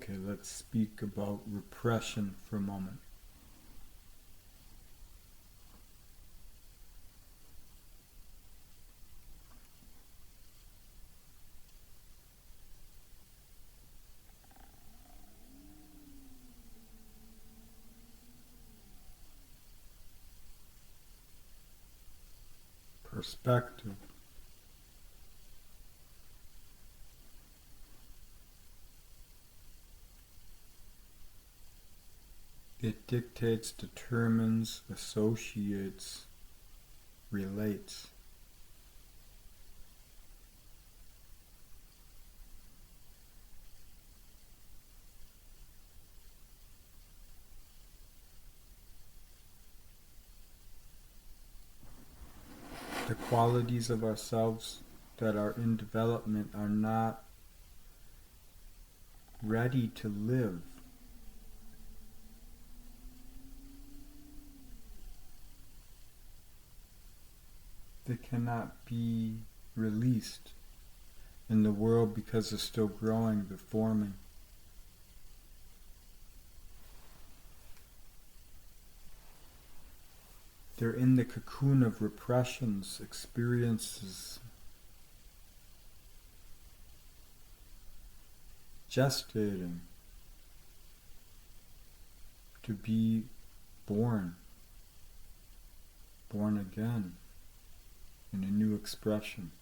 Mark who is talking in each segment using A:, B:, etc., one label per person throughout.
A: Okay, let's speak about repression for a moment. Perspective. It dictates, determines, associates, relates. The qualities of ourselves that are in development are not ready to live. They cannot be released in the world because they're still growing, they're forming. They're in the cocoon of repressions, experiences, gestating to be born again in a new expression.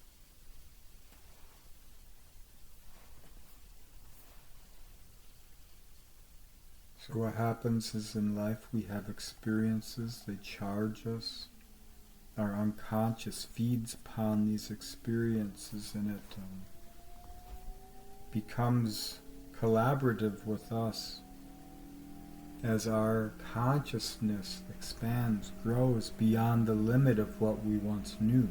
A: So what happens is in life we have experiences, they charge us. Our unconscious feeds upon these experiences and it becomes collaborative with us as our consciousness expands, grows beyond the limit of what we once knew.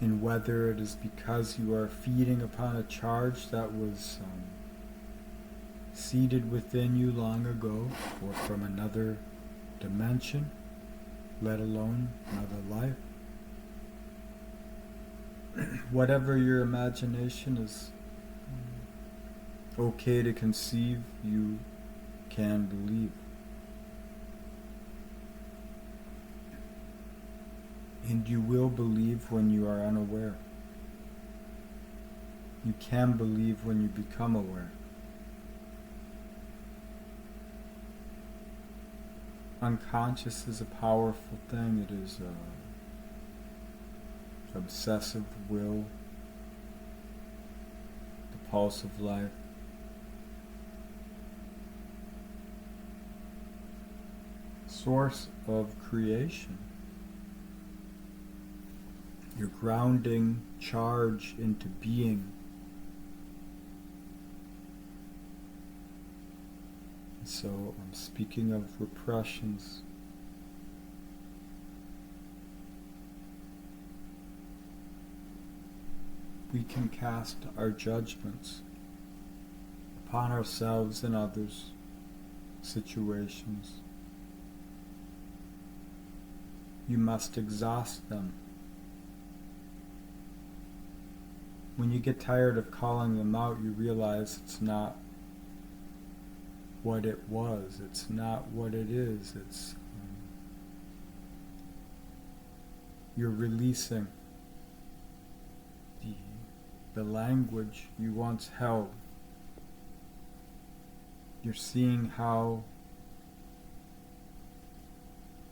A: And whether it is because you are feeding upon a charge that was seated within you long ago, or from another dimension, let alone another life, whatever your imagination is okay to conceive, you can believe. And you will believe when you are unaware. You can believe when you become aware. Unconscious is a powerful thing. It is obsessive will, the pulse of life. Source of creation. Your grounding charge into being. So I'm speaking of repressions. We can cast our judgments upon ourselves and others, situations. You must exhaust them. When you get tired of calling them out, you realize it's not what it was. It's not what it is. It's you're releasing the language you once held. You're seeing how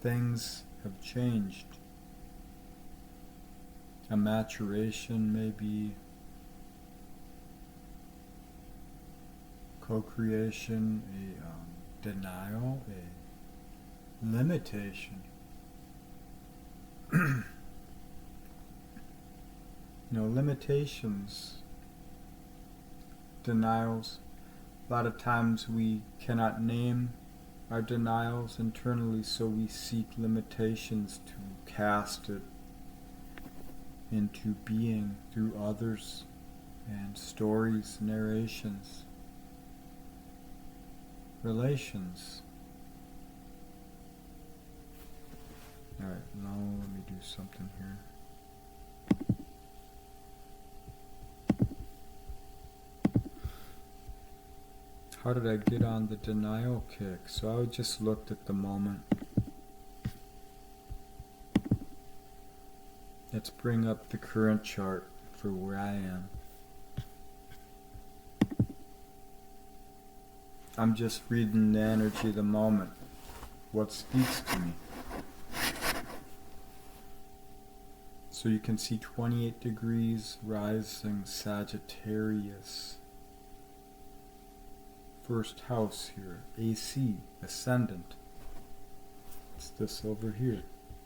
A: things have changed. A maturation, maybe co-creation, a denial, a limitation. Limitations, denials. A lot of times we cannot name our denials internally, so we seek limitations to cast it into being through others and stories, narrations, relations. Alright, now let me do something here. how did I get on the denial kick? So I just looked at the moment. Let's bring up the current chart for where I am. I'm just reading the energy of the moment. What speaks to me? So you can see 28 degrees rising Sagittarius. First house here, AC, ascendant. It's this over here,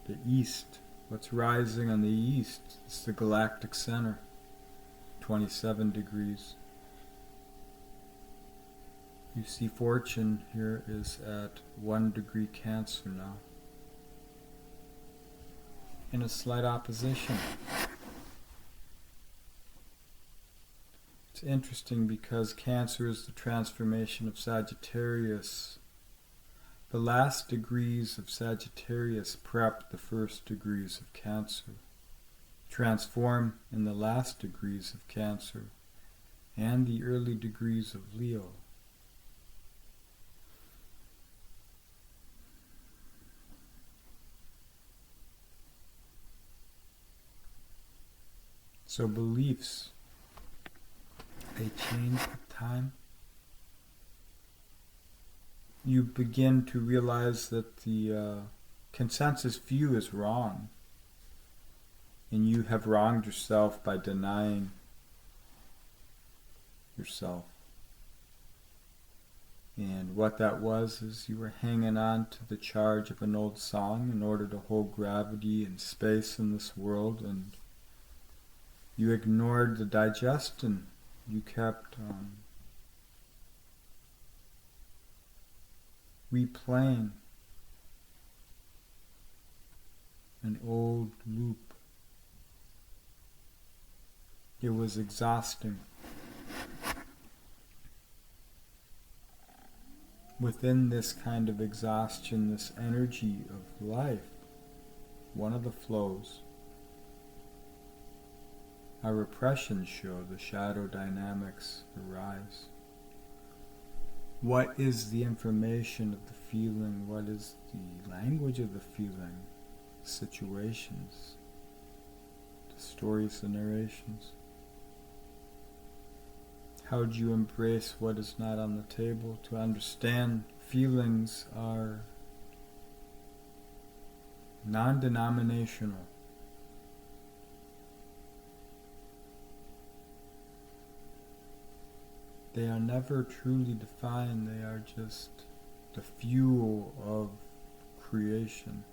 A: the east. What's rising on the east? It's the galactic center, 27 degrees. You see fortune here is at 1 degree Cancer now, in a slight opposition. It's interesting because Cancer is the transformation of Sagittarius. The last degrees of Sagittarius prep the first degrees of Cancer, transform in the last degrees of Cancer and the early degrees of Leo. So beliefs, they change with time. You begin to realize that the consensus view is wrong, and you have wronged yourself by denying yourself. And what that was is you were hanging on to the charge of an old song in order to hold gravity and space in this world, and you ignored the digestion. You kept replaying an old loop. It was exhausting. Within this kind of exhaustion, this energy of life, one of the flows, our repression show, the shadow dynamics arise. What is the information of the feeling? What is the language of the feeling? Situations, the stories, the narrations. How do you embrace what is not on the table? To understand feelings are non-denominational. They are never truly defined. They are just the fuel of creation.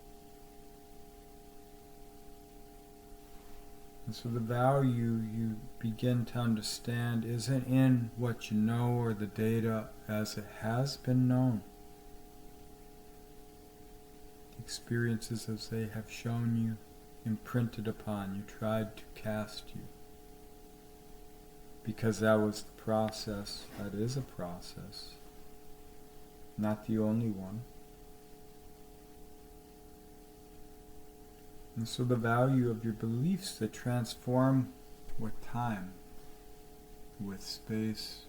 A: And so the value you begin to understand isn't in what you know or the data as it has been known. Experiences as they have shown you, imprinted upon you, tried to cast you. Because that was the process, that is a process, not the only one. And so the value of your beliefs that transform with time, with space,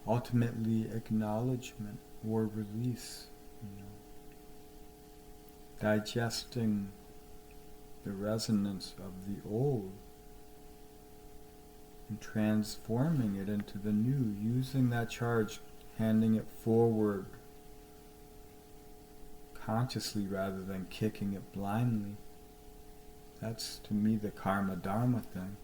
A: ultimately acknowledgement or release, digesting the resonance of the old and transforming it into the new, using that charge, handing it forward consciously rather than kicking it blindly. That's, to me, the karma dharma thing.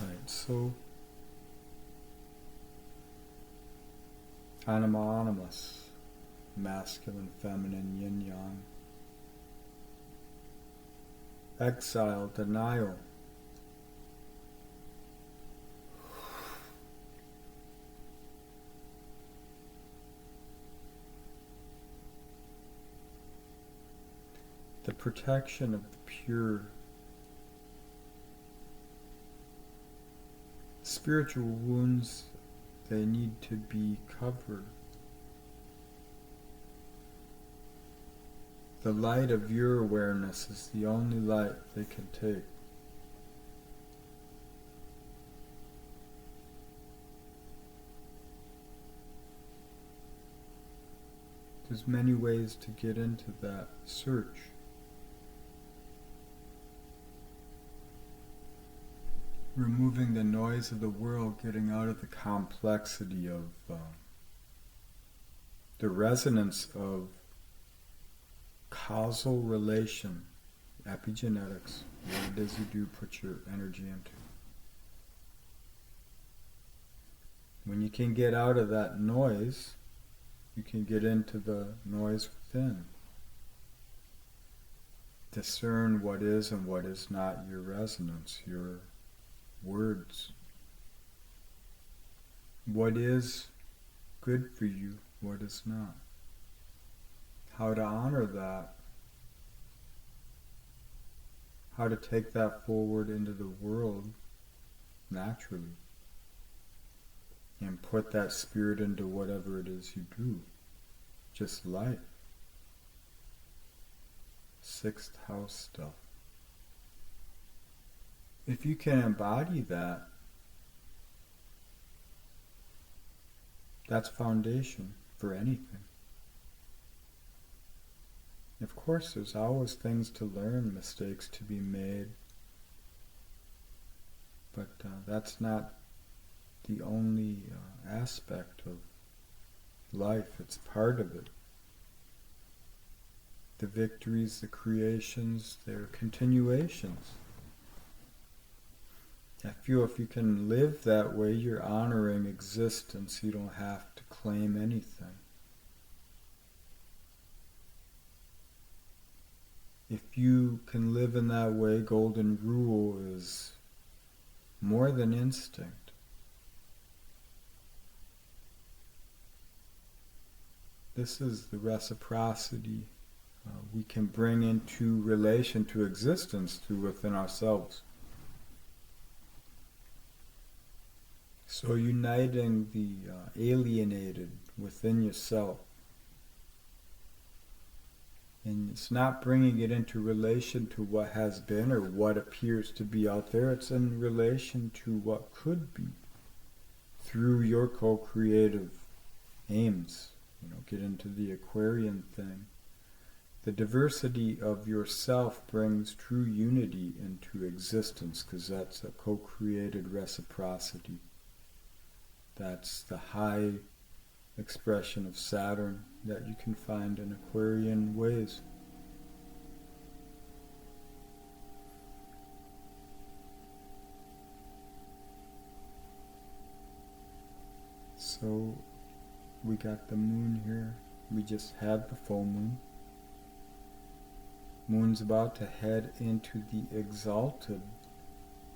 A: Alright, so anima animus, masculine, feminine, yin yang. Exile denial. The protection of the pure. Spiritual wounds, they need to be covered. The light of your awareness is the only light they can take. There's many ways to get into that search. Removing the noise of the world, getting out of the complexity of the resonance of causal relation, epigenetics, what it is you do put your energy into. When you can get out of that noise, you can get into the noise within. Discern what is and what is not your resonance, your words. What is good for you, what is not. How to honor that. How to take that forward into the world naturally. And put that spirit into whatever it is you do. Just light. Sixth house stuff. If you can embody that, that's foundation for anything. Of course, there's always things to learn, mistakes to be made, but that's not the only aspect of life. It's part of it. The victories, the creations, they're continuations. I feel if you can live that way, you're honoring existence. You don't have to claim anything. If you can live in that way, golden rule is more than instinct. This is the reciprocity we can bring into relation to existence through within ourselves. So uniting the alienated within yourself. And it's not bringing it into relation to what has been or what appears to be out there. It's in relation to what could be through your co-creative aims. Get into the Aquarian thing. The diversity of yourself brings true unity into existence, because that's a co-created reciprocity. That's the high expression of Saturn that you can find in Aquarian ways. So we got the moon here. We just had the full moon. Moon's about to head into the exalted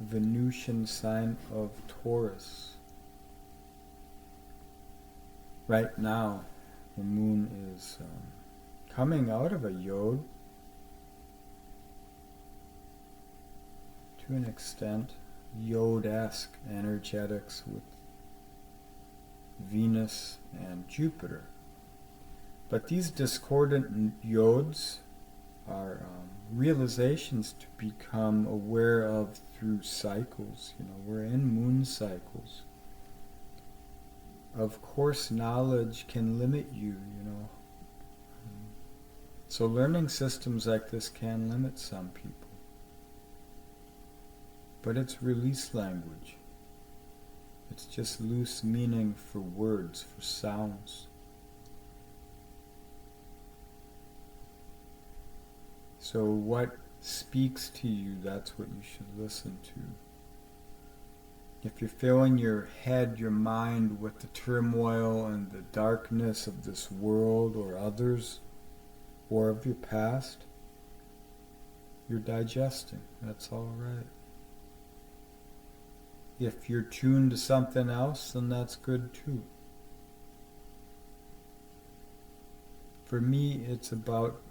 A: Venusian sign of Taurus. Right now, the moon is coming out of a yod to an extent, yod-esque energetics with Venus and Jupiter. But these discordant yods are realizations to become aware of through cycles. We're in moon cycles. Of course, knowledge can limit you, So learning systems like this can limit some people. But it's release language. It's just loose meaning for words, for sounds. So what speaks to you, that's what you should listen to. If you're filling your head, your mind with the turmoil and the darkness of this world or others, or of your past, you're digesting. That's all right. If you're tuned to something else, then that's good too. For me, it's about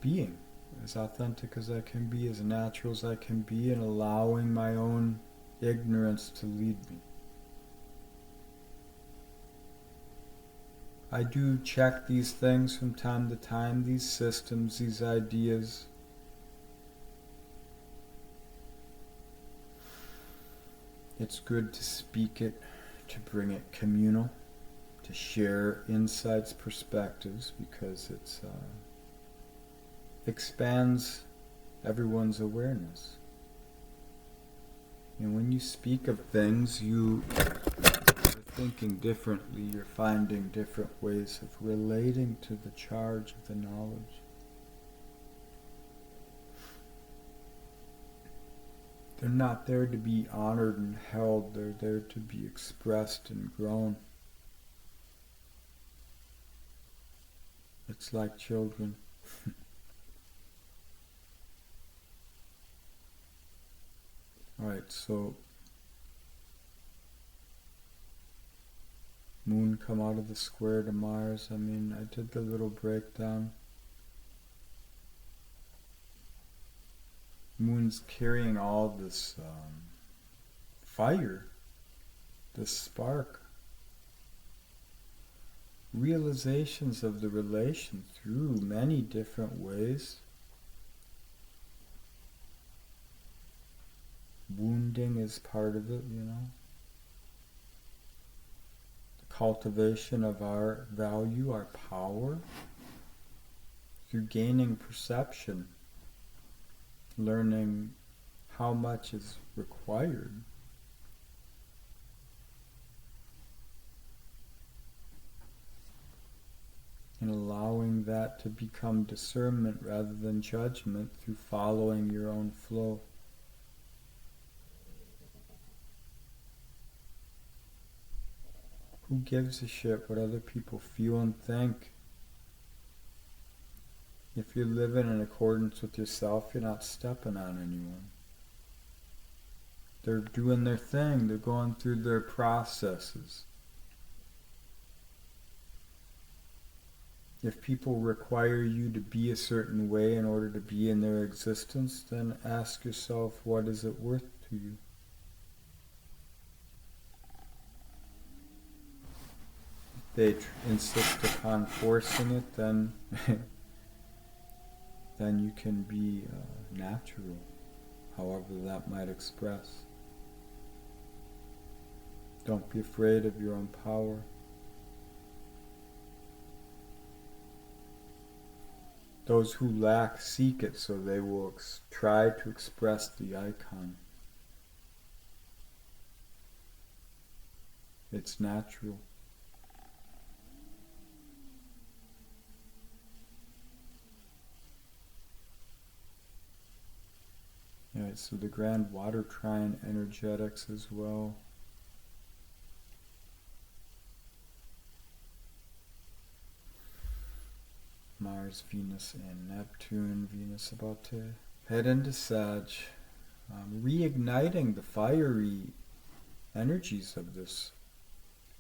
A: being as authentic as I can be, as natural as I can be, and allowing my own ignorance to lead me. I do check these things from time to time, these systems, these ideas. It's good to speak it, to bring it communal, to share insights, perspectives, because it expands everyone's awareness. And when you speak of things, you are thinking differently, you're finding different ways of relating to the charge of the knowledge. They're not there to be honored and held, they're there to be expressed and grown. It's like children. Alright, so Moon come out of the square to Mars. I mean, I did the little breakdown. Moon's carrying all this fire, this spark, realizations of the relation through many different ways. Wounding is part of it, you know. The cultivation of our value, our power, through gaining perception, learning how much is required. And allowing that to become discernment rather than judgment through following your own flow. Who gives a shit what other people feel and think? If you're living in accordance with yourself, you're not stepping on anyone. They're doing their thing, they're going through their processes. If people require you to be a certain way in order to be in their existence, then ask yourself, what is it worth to you? If they insist upon forcing it, then then you can be natural, however that might express. Don't be afraid of your own power. Those who lack seek it, so they will try to express the icon. It's natural. Yeah, so the grand water trine energetics as well. Mars, Venus, and Neptune. Venus about to head into Sag, reigniting the fiery energies of this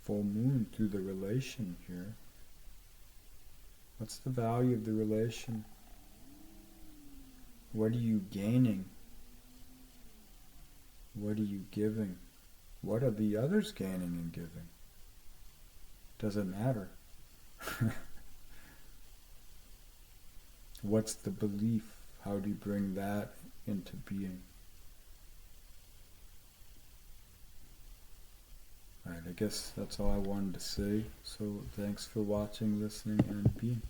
A: full moon through the relation here. What's the value of the relation? What are you gaining? What are you giving? What are the others gaining and giving? Doesn't matter. What's the belief? How do you bring that into being? Alright, I guess that's all I wanted to say. So thanks for watching, listening, and being.